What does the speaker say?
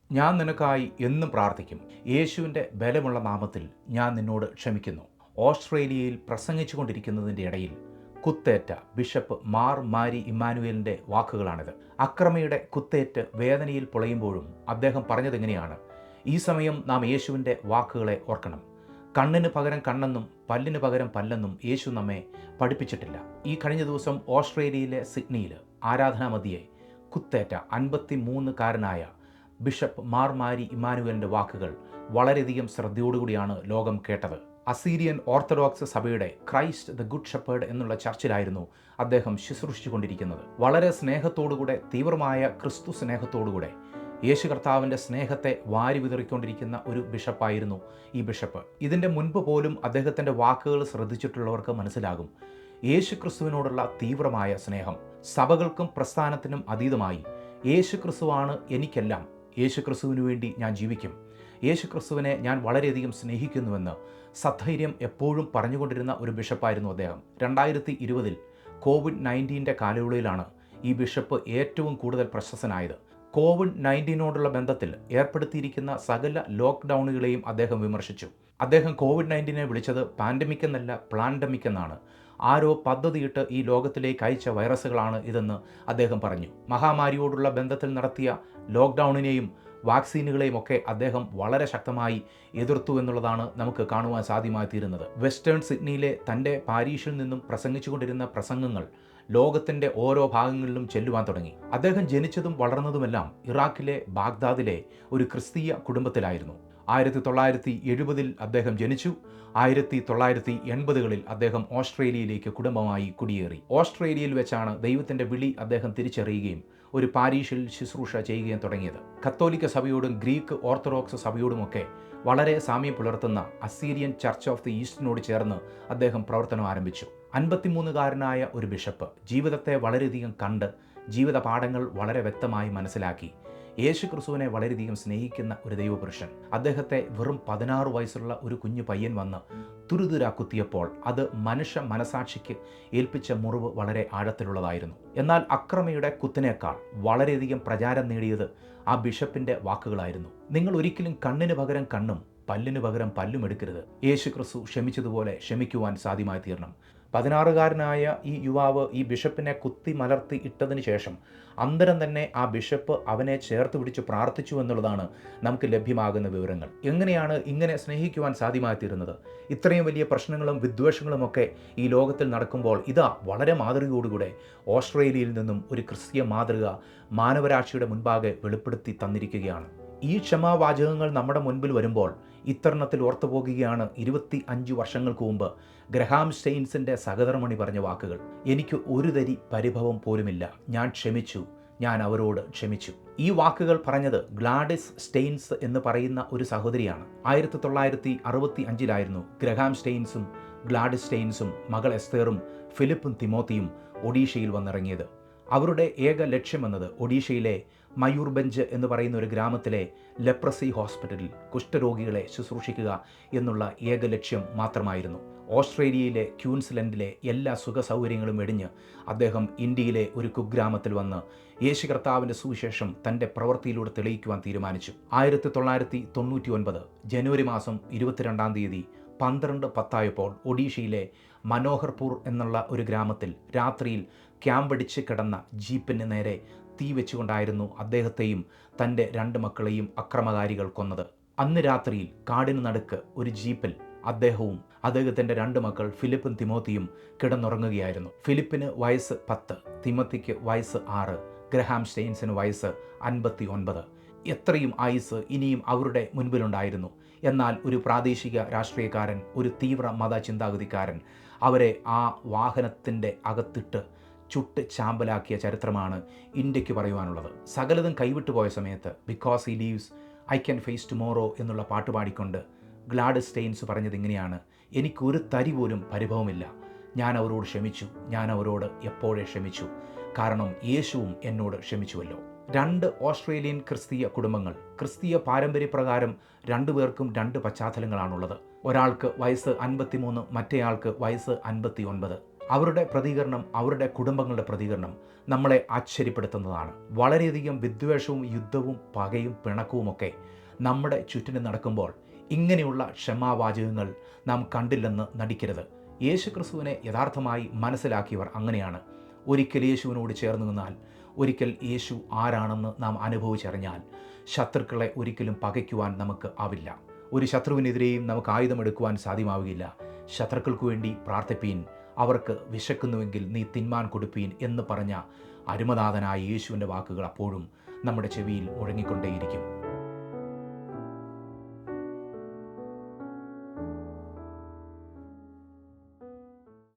ഞാൻ നിനക്കായി എന്നും പ്രാർത്ഥിക്കും. യേശുവിൻ്റെ ബലമുള്ള നാമത്തിൽ ഞാൻ നിന്നോട് ക്ഷമിക്കുന്നു. ഓസ്ട്രേലിയയിൽ പ്രസംഗിച്ചുകൊണ്ടിരിക്കുന്നതിൻ്റെ ഇടയിൽ കുത്തേറ്റ ബിഷപ്പ് മാർ മാരി ഇമ്മാനുവേലിൻ്റെ വാക്കുകളാണിത്. അക്രമിയുടെ കുത്തേറ്റ് വേദനയിൽ പൊളയുമ്പോഴും അദ്ദേഹം പറഞ്ഞതെങ്ങനെയാണ്? ഈ സമയം നാം യേശുവിൻ്റെ വാക്കുകളെ ഓർക്കണം. കണ്ണിന് പകരം കണ്ണെന്നും പല്ലിന് പകരം പല്ലെന്നും യേശു നമ്മെ പഠിപ്പിച്ചിട്ടില്ല. ഈ കഴിഞ്ഞ ദിവസം ഓസ്ട്രേലിയയിലെ സിഡ്നിയിൽ ആരാധനാമധ്യേ കുത്തേറ്റ 53-കാരനായ ബിഷപ്പ് മാർ മാരി ഇമ്മാനുവേലിൻ്റെ വാക്കുകൾ വളരെയധികം ശ്രദ്ധയോടുകൂടിയാണ് ലോകം കേട്ടത്. അസീരിയൻ ഓർത്തഡോക്സ് സഭയുടെ ക്രൈസ്റ്റ് ദ ഗുഡ് ഷെപ്പേർഡ് എന്നുള്ള ചർച്ചിലായിരുന്നു അദ്ദേഹം ശുശ്രൂഷിച്ചുകൊണ്ടിരിക്കുന്നത്. വളരെ സ്നേഹത്തോടുകൂടെ, തീവ്രമായ ക്രിസ്തു സ്നേഹത്തോടുകൂടെ യേശു കർത്താവിൻ്റെ സ്നേഹത്തെ വാരി വിതറിക്കൊണ്ടിരിക്കുന്ന ഒരു ബിഷപ്പായിരുന്നു ഈ ബിഷപ്പ്. ഇതിൻ്റെ മുൻപ് പോലും അദ്ദേഹത്തിൻ്റെ വാക്കുകൾ ശ്രദ്ധിച്ചിട്ടുള്ളവർക്ക് മനസ്സിലാകും യേശു ക്രിസ്തുവിനോടുള്ള തീവ്രമായ സ്നേഹം. സഭകൾക്കും പ്രസ്ഥാനത്തിനും അതീതമായി യേശു ക്രിസ്തുവാണ് എനിക്കെല്ലാം, യേശു ക്രിസ്തുവിനു വേണ്ടി ഞാൻ ജീവിക്കും, യേശു ക്രിസ്തുവിനെ ഞാൻ വളരെയധികം സ്നേഹിക്കുന്നുവെന്ന് സധൈര്യം എപ്പോഴും പറഞ്ഞുകൊണ്ടിരുന്ന ഒരു ബിഷപ്പായിരുന്നു അദ്ദേഹം. 2020 COVID-19 കാലയളവിലാണ് ഈ ബിഷപ്പ് ഏറ്റവും കൂടുതൽ പ്രശസ്തനായത്. COVID-19 ബന്ധത്തിൽ ഏർപ്പെടുത്തിയിരിക്കുന്ന സകല ലോക്ക്ഡൗണുകളെയും അദ്ദേഹം വിമർശിച്ചു. അദ്ദേഹം COVID-19 വിളിച്ചത് പാൻഡമിക് എന്നല്ല, പ്ലാൻഡമിക് എന്നാണ്. ആരോ പദ്ധതിയിട്ട് ഈ ലോകത്തിലേക്ക് അയച്ച വൈറസുകളാണ് ഇതെന്ന് അദ്ദേഹം പറഞ്ഞു. മഹാമാരിയോടുള്ള ബന്ധത്തിൽ നടത്തിയ ലോക്ക്ഡൗണിനെയും വാക്സിനുകളെയും ഒക്കെ അദ്ദേഹം വളരെ ശക്തമായി എതിർത്തു എന്നുള്ളതാണ് നമുക്ക് കാണുവാൻ സാധ്യമായി തീരുന്നത്. വെസ്റ്റേൺ സിഡ്നിയിലെ തൻ്റെ പാരീഷിൽ നിന്നും പ്രസംഗിച്ചുകൊണ്ടിരുന്ന പ്രസംഗങ്ങൾ ലോകത്തിൻ്റെ ഓരോ ഭാഗങ്ങളിലും ചെല്ലുവാൻ തുടങ്ങി. അദ്ദേഹം ജനിച്ചതും വളർന്നതുമെല്ലാം ഇറാഖിലെ ബാഗ്ദാദിലെ ഒരു ക്രിസ്തീയ കുടുംബത്തിലായിരുന്നു. 1970 അദ്ദേഹം ജനിച്ചു. 1980 അദ്ദേഹം ഓസ്ട്രേലിയയിലേക്ക് കുടുംബമായി കുടിയേറി. ഓസ്ട്രേലിയയിൽ വെച്ചാണ് ദൈവത്തിൻ്റെ വിളി അദ്ദേഹം തിരിച്ചറിയുകയും ഒരു പാരീഷിൽ ശുശ്രൂഷ ചെയ്യുകയും തുടങ്ങിയത്. കത്തോലിക്ക സഭയോടും ഗ്രീക്ക് ഓർത്തഡോക്സ് സഭയോടുമൊക്കെ വളരെ സാമ്യം പുലർത്തുന്ന അസീരിയൻ ചർച്ച് ഓഫ് ദി ഈസ്റ്റിനോട് ചേർന്ന് അദ്ദേഹം പ്രവർത്തനം ആരംഭിച്ചു. 53-കാരനായ ഒരു ബിഷപ്പ് ജീവിതത്തെ വളരെയധികം കണ്ട് ജീവിത പാഠങ്ങൾ വളരെ വ്യക്തമായി മനസ്സിലാക്കി യേശു ക്രിസ്തുവിനെ വളരെയധികം സ്നേഹിക്കുന്ന ഒരു ദൈവപുരുഷൻ. അദ്ദേഹത്തെ വെറും 16 വയസ്സുള്ള ഒരു കുഞ്ഞു പയ്യൻ വന്ന് തുരുതുരാ കുത്തിയപ്പോൾ അത് മനുഷ്യ മനസാക്ഷിക്ക് ഏൽപ്പിച്ച മുറിവ് വളരെ ആഴത്തിലുള്ളതായിരുന്നു. എന്നാൽ അക്രമിയുടെ കുത്തിനേക്കാൾ വളരെയധികം പ്രചാരം നേടിയത് ആ ബിഷപ്പിൻ്റെ വാക്കുകളായിരുന്നു. നിങ്ങൾ ഒരിക്കലും കണ്ണിന് പകരം കണ്ണും പല്ലിന് പകരം പല്ലും എടുക്കരുത്. യേശു ക്രിസ്തു ക്ഷമിച്ചതുപോലെ ക്ഷമിക്കുവാൻ സാധ്യമായി തീരണം. 16-കാരനായ ഈ യുവാവ് ഈ ബിഷപ്പിനെ കുത്തി മലർത്തി ഇട്ടതിന് ശേഷം അന്തരം തന്നെ ആ ബിഷപ്പ് അവനെ ചേർത്ത് പിടിച്ച് പ്രാർത്ഥിച്ചു എന്നുള്ളതാണ് നമുക്ക് ലഭ്യമാകുന്ന വിവരങ്ങൾ. എങ്ങനെയാണ് ഇങ്ങനെ സ്നേഹിക്കുവാൻ സാധ്യമായി തീരുന്നത്? ഇത്രയും വലിയ പ്രശ്നങ്ങളും വിദ്വേഷങ്ങളുമൊക്കെ ഈ ലോകത്തിൽ നടക്കുമ്പോൾ ഇതാ വളരെ മാതൃകയോടുകൂടെ ഓസ്ട്രേലിയയിൽ നിന്നും ഒരു ക്രിസ്തീയ മാതൃക മാനവരാശിയുടെ മുൻപാകെ വെളിപ്പെടുത്തി തന്നിരിക്കുകയാണ്. ഈ ക്ഷമാവാചകങ്ങൾ നമ്മുടെ മുൻപിൽ വരുമ്പോൾ ഇത്തരണത്തിൽ ഓർത്തുപോകുകയാണ് 25 വർഷങ്ങൾക്ക് മുമ്പ് ഗ്രഹാം സ്റ്റെയിൻസിൻ്റെ സഹധർമ്മണി പറഞ്ഞ വാക്കുകൾ. എനിക്ക് ഒരു തരി പരിഭവം പോലുമില്ല, ഞാൻ ക്ഷമിച്ചു, ഞാൻ അവരോട് ക്ഷമിച്ചു. ഈ വാക്കുകൾ പറഞ്ഞത് ഗ്ലാഡിസ് സ്റ്റെയിൻസ് എന്ന് പറയുന്ന ഒരു സഹോദരിയാണ്. 1965 ഗ്രഹാം സ്റ്റെയിൻസും ഗ്ലാഡിസ് സ്റ്റെയിൻസും മകൾ എസ്തേറും ഫിലിപ്പും തിമോത്തിയും ഒഡീഷയിൽ വന്നിറങ്ങിയത്. അവരുടെ ഏക ലക്ഷ്യമെന്നത് ഒഡീഷയിലെ മയൂർബഞ്ച് എന്ന് പറയുന്ന ഒരു ഗ്രാമത്തിലെ ലെപ്രസി ഹോസ്പിറ്റലിൽ കുഷ്ഠരോഗികളെ ശുശ്രൂഷിക്കുക എന്നുള്ള ഏക ലക്ഷ്യം മാത്രമായിരുന്നു. ഓസ്ട്രേലിയയിലെ ക്യൂൻസ്ലൻഡിലെ എല്ലാ സുഖ സൗകര്യങ്ങളും വെടിഞ്ഞ് അദ്ദേഹം ഇന്ത്യയിലെ ഒരു കുഗ്രാമത്തിൽ വന്ന് യേശു കർത്താവിൻ്റെ സുവിശേഷം തൻ്റെ പ്രവൃത്തിയിലൂടെ തെളിയിക്കുവാൻ തീരുമാനിച്ചു. 1999 ജനുവരി മാസം 22 12:10 ഒഡീഷയിലെ മനോഹർപൂർ എന്നുള്ള ഒരു ഗ്രാമത്തിൽ രാത്രിയിൽ ക്യാമ്പടിച്ച് കിടന്ന ജീപ്പിന് നേരെ തീ വെച്ചുകൊണ്ടായിരുന്നു അദ്ദേഹത്തെയും തൻ്റെ 2 മക്കളെയും അക്രമകാരികൾ കൊന്നത്. അന്ന് രാത്രിയിൽ കാടിന് നടുക്ക് ഒരു ജീപ്പിൽ അദ്ദേഹവും അദ്ദേഹത്തിൻ്റെ 2 മക്കൾ ഫിലിപ്പും തിമോത്തിയും കിടന്നുറങ്ങുകയായിരുന്നു. ഫിലിപ്പിന് വയസ്സ് 10, തിമോത്തിക്ക് വയസ്സ് 6, ഗ്രഹാം സ്റ്റെയിൻസിന് വയസ്സ് 59. എത്രയും ആയുസ് ഇനിയും അവരുടെ മുൻപിലുണ്ടായിരുന്നു. എന്നാൽ ഒരു പ്രാദേശിക രാഷ്ട്രീയക്കാരൻ, ഒരു തീവ്ര മത ചിന്താഗതിക്കാരൻ അവരെ ആ വാഹനത്തിൻ്റെ അകത്തിട്ട് ചുട്ട് ചാമ്പലാക്കിയ ചരിത്രമാണ് ഇന്ത്യക്ക് പറയുവാനുള്ളത്. സകലതും കൈവിട്ടു പോയ സമയത്ത് because he lives I can face tomorrow എന്നുള്ള പാട്ട് പാടിക്കൊണ്ട് ഗ്ലാഡിസ് സ്റ്റെയിൻസ് പറഞ്ഞത് ഇങ്ങനെയാണ്: എനിക്കൊരു തരി പോലും പരിഭവമില്ല, ഞാൻ അവരോട് ക്ഷമിച്ചു, ഞാൻ അവരോട് എപ്പോഴേ ക്ഷമിച്ചു, കാരണം യേശുവും എന്നോട് ക്ഷമിച്ചുവല്ലോ. 2 ഓസ്ട്രേലിയൻ ക്രിസ്തീയ കുടുംബങ്ങൾ. ക്രിസ്തീയ പാരമ്പര്യപ്രകാരം 2 പേർക്കും 2 പശ്ചാത്തലങ്ങളാണുള്ളത്. ഒരാൾക്ക് വയസ്സ് 53, മറ്റേയാൾക്ക് വയസ്സ് 59. അവരുടെ പ്രതികരണം, അവരുടെ കുടുംബങ്ങളുടെ പ്രതികരണം നമ്മളെ ആശ്ചര്യപ്പെടുത്തുന്നതാണ്. വളരെയധികം വിദ്വേഷവും യുദ്ധവും പകയും പിണക്കവുമൊക്കെ നമ്മുടെ ചുറ്റിനും നടക്കുമ്പോൾ ഇങ്ങനെയുള്ള ക്ഷമാവാചകങ്ങൾ നാം കണ്ടില്ലെന്ന് നടിക്കരുത്. യേശു ക്രിസ്തുവിനെ യഥാർത്ഥമായി മനസ്സിലാക്കിയവർ അങ്ങനെയാണ്. ഒരിക്കൽ യേശുവിനോട് ചേർന്ന് നിന്നാൽ, ഒരിക്കൽ യേശു ആരാണെന്ന് നാം അനുഭവിച്ചറിഞ്ഞാൽ ശത്രുക്കളെ ഒരിക്കലും പകയ്ക്കുവാൻ നമുക്ക് ആവില്ല. ഒരു ശത്രുവിനെതിരെയും നമുക്ക് ആയുധമെടുക്കുവാൻ സാധ്യമാവുകയില്ല. ശത്രുക്കൾക്ക് വേണ്ടി പ്രാർത്ഥിപ്പീൻ, അവർക്ക് വിശക്കുന്നുവെങ്കിൽ നീ തിന്മാൻ കൊടുപ്പീൻ എന്ന് പറഞ്ഞ അരുമനാഥനായ യേശുവിൻ്റെ വാക്കുകൾ അപ്പോഴും നമ്മുടെ ചെവിയിൽ മുഴങ്ങിക്കൊണ്ടേയിരിക്കും.